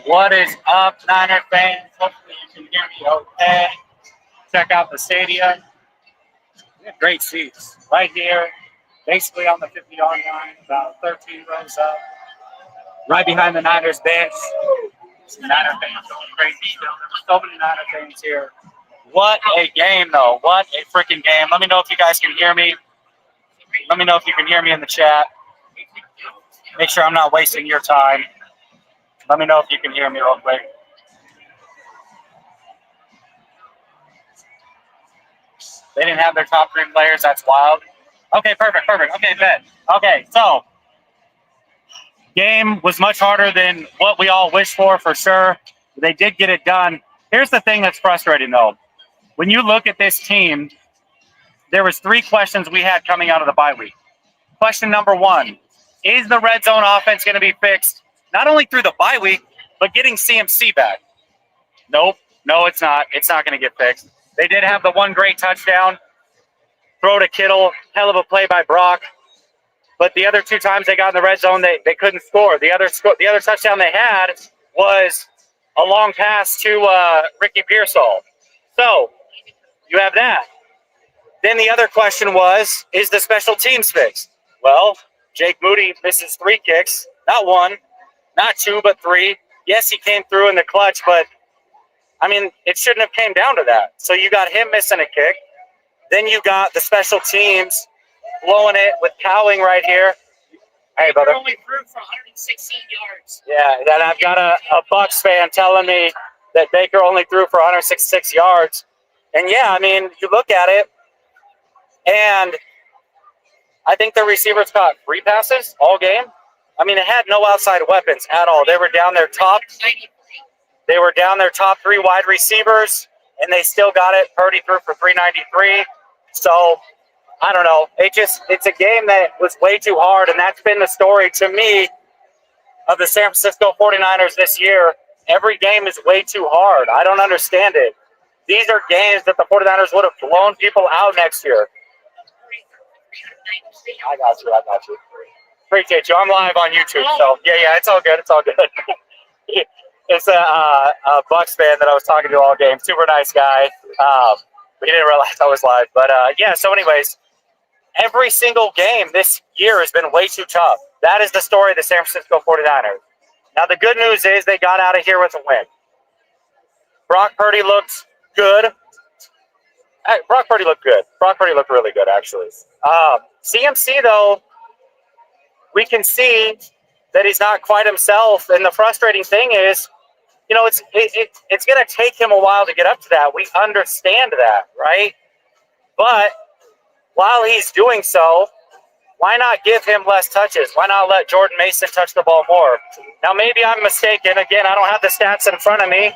What is up, Niner fans? Hopefully you can hear me okay. Check out the stadium. We have great seats right here, basically on the 50-yard line, about 13 rows up, right behind the Niners bench. Some Niner fans going crazy still. There were so many Niner fans here. What a game, though. What a freaking game. Let me know if you guys can hear me. Let me know if you can hear me in the chat. Make sure I'm not wasting your time. Let me know if you can hear me real quick. They didn't have their top 3 players. That's wild. Okay, perfect. Okay, bet. Okay, so game was much harder than what we all wished for sure. They did get it done. Here's the thing that's frustrating, though. When you look at this team, there was 3 questions we had coming out of the bye week. Question number 1, is the red zone offense going to be fixed not only through the bye week, but getting CMC back? Nope. No, it's not. It's not going to get fixed. They did have the one great touchdown. Throw to Kittle. Hell of a play by Brock. But the other 2 times they got in the red zone, they couldn't score. The other touchdown they had was a long pass to Ricky Pearsall. So you have that. Then the other question was, is the special teams fixed? Well, Jake Moody misses 3 kicks. Not 1, not 2, but 3. Yes, he came through in the clutch, but, I mean, it shouldn't have came down to that. So you got him missing a kick. Then you got the special teams blowing it with Cowling right here. Hey, brother. He only threw for 116 yards. Yeah, then I've got a Bucs fan telling me that Baker only threw for 166 yards. And, yeah, I mean, you look at it, and I think the receivers caught 3 passes all game. I mean, it had no outside weapons at all. They were down their top. They were down their top 3 wide receivers, and they still got it. Purdy threw for 393. So, I don't know. It's a game that was way too hard, and that's been the story to me of the San Francisco 49ers this year. Every game is way too hard. I don't understand it. These are games that the 49ers would have blown people out next year. I got you. Appreciate you. I'm live on YouTube, so yeah, it's all good. It's a Bucs fan that I was talking to all game. Super nice guy. But he didn't realize I was live. But yeah, so anyways, every single game this year has been way too tough. That is the story of the San Francisco 49ers. Now, the good news is they got out of here with a win. Brock Purdy looked good. Brock Purdy looked good. Brock Purdy looked really good, actually. CMC, though, we can see that he's not quite himself. And the frustrating thing is, you know, it's going to take him a while to get up to that. We understand that, right? But while he's doing so, why not give him less touches? Why not let Jordan Mason touch the ball more? Now, maybe I'm mistaken. Again, I don't have the stats in front of me.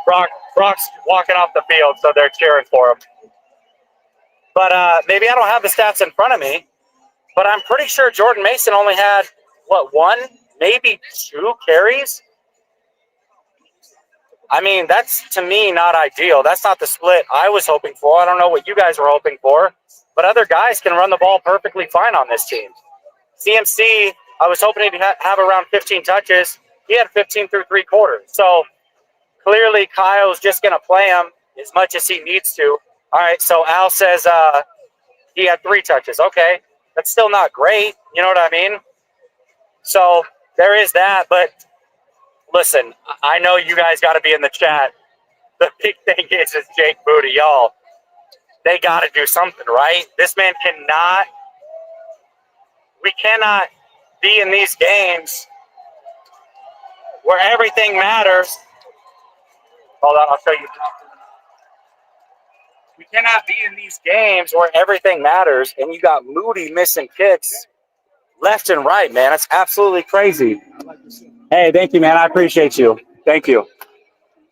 Brock's walking off the field, so they're cheering for him. But maybe I don't have the stats in front of me, but I'm pretty sure Jordan Mason only had, 1, maybe 2 carries? I mean, that's, to me, not ideal. That's not the split I was hoping for. I don't know what you guys were hoping for, but other guys can run the ball perfectly fine on this team. CMC, I was hoping he'd have around 15 touches. He had 15 through 3 quarters. So, clearly, Kyle's just going to play him as much as he needs to. All right, so Al says he had 3 touches. Okay, that's still not great. You know what I mean? So there is that. But listen, I know you guys got to be in the chat. The big thing is Jake Moody, y'all. They got to do something, right? This man cannot. We cannot be in these games where everything matters. Hold on, I'll show you. We cannot be in these games where everything matters, and you got Moody missing kicks left and right, man. It's absolutely crazy. Hey, thank you, man. I appreciate you. Thank you.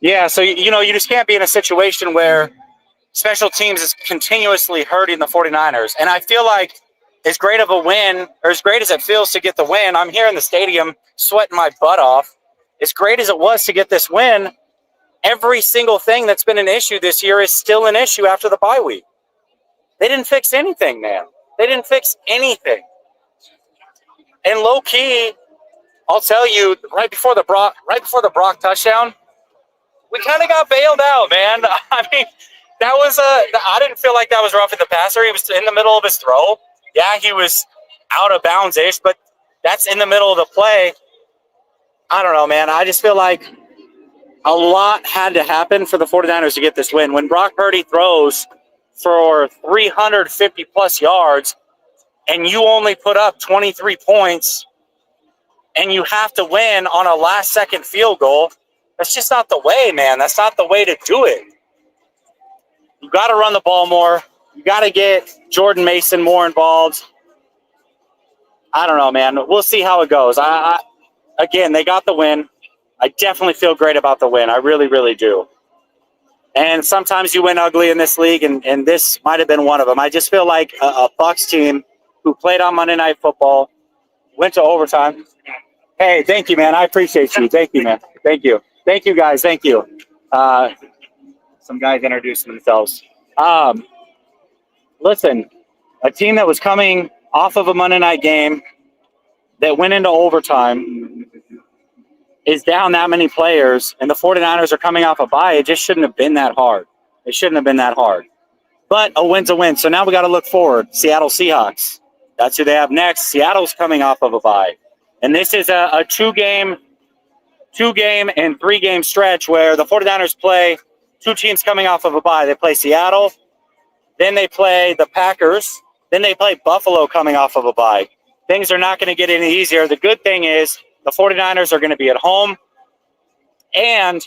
Yeah, so, you know, you just can't be in a situation where special teams is continuously hurting the 49ers. And I feel like as great of a win, or as great as it feels to get the win, I'm here in the stadium sweating my butt off. As great as it was to get this win, every single thing that's been an issue this year is still an issue after the bye week. They didn't fix anything, man. They didn't fix anything. And low-key, I'll tell you, right before the Brock touchdown, we kind of got bailed out, man. I mean, I didn't feel like that was roughing the passer. He was in the middle of his throw. Yeah, he was out of bounds-ish, but that's in the middle of the play. I don't know, man. I just feel like a lot had to happen for the 49ers to get this win. When Brock Purdy throws for 350-plus yards and you only put up 23 points and you have to win on a last-second field goal, that's just not the way, man. That's not the way to do it. You got to run the ball more. You got to get Jordan Mason more involved. I don't know, man. We'll see how it goes. Again, they got the win. I definitely feel great about the win. I really, really do. And sometimes you win ugly in this league, and this might have been one of them. I just feel like a Bucs team who played on Monday Night Football, went to overtime. Hey, thank you, man. I appreciate you. Thank you, man. Thank you. Thank you, guys. Thank you. Some guys introducing themselves. Listen, a team that was coming off of a Monday night game that went into overtime is down that many players, and the 49ers are coming off a bye. It just shouldn't have been that hard. It shouldn't have been that hard. But a win's a win. So now we got to look forward. Seattle Seahawks. That's who they have next. Seattle's coming off of a bye. And this is a two-game and three-game stretch where the 49ers play two teams coming off of a bye. They play Seattle, then they play the Packers, then they play Buffalo coming off of a bye. Things are not going to get any easier. The good thing is the 49ers are going to be at home, and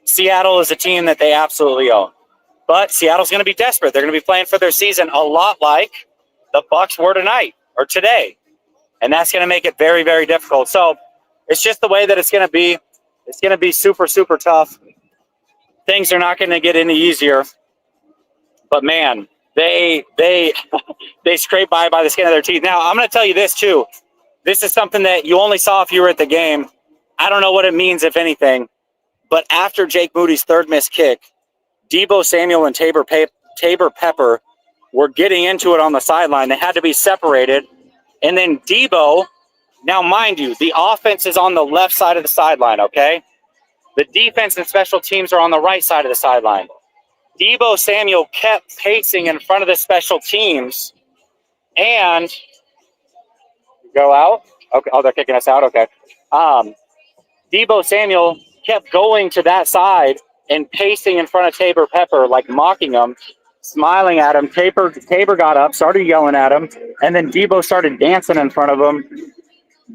Seattle is a team that they absolutely own. But Seattle's going to be desperate. They're going to be playing for their season a lot like the Bucs were tonight or today. And that's going to make it very, very difficult. So it's just the way that it's going to be. It's going to be super, super tough. Things are not going to get any easier. But, man, they scrape by the skin of their teeth. Now, I'm going to tell you this, too. This is something that you only saw if you were at the game. I don't know what it means, if anything. But after Jake Moody's third missed kick, Deebo Samuel and Tabor Pepper were getting into it on the sideline. They had to be separated. And then Deebo, now mind you, the offense is on the left side of the sideline, okay? The defense and special teams are on the right side of the sideline. Deebo Samuel kept pacing in front of the special teams and go out. Okay. Oh, they're kicking us out. Okay. Deebo Samuel kept going to that side and pacing in front of Tabor Pepper, like mocking him, smiling at him. Tabor got up, started yelling at him, and then Deebo started dancing in front of him,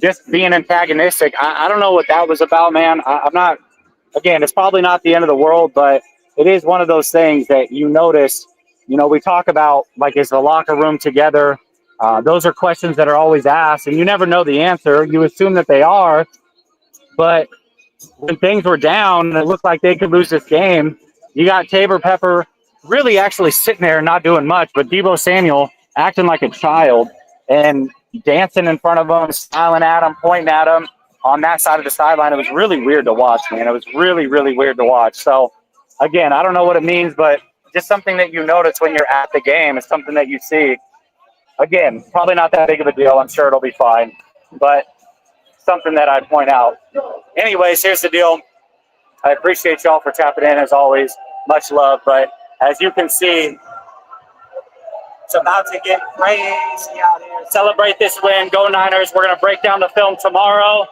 just being antagonistic. I don't know what that was about, man. I'm not, again, it's probably not the end of the world, but it is one of those things that you notice, you know, we talk about, like, is the locker room together? Those are questions that are always asked, and you never know the answer. You assume that they are, but when things were down and it looked like they could lose this game, you got Tabor Pepper really actually sitting there not doing much, but Deebo Samuel acting like a child and dancing in front of him, smiling at him, pointing at him on that side of the sideline. It was really weird to watch, man. It was really, really weird to watch. So, again, I don't know what it means, but just something that you notice when you're at the game is something that you see. Again, probably not that big of a deal. I'm sure it'll be fine, but something that I'd point out. Anyways, here's the deal. I appreciate y'all for tapping in, as always. Much love, but as you can see, it's about to get crazy out here. Celebrate this win. Go Niners. We're going to break down the film tomorrow,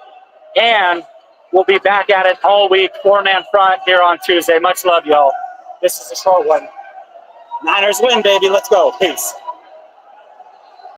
and we'll be back at it all week, four-man front here on Tuesday. Much love, y'all. This is a short one. Niners win, baby. Let's go. Peace.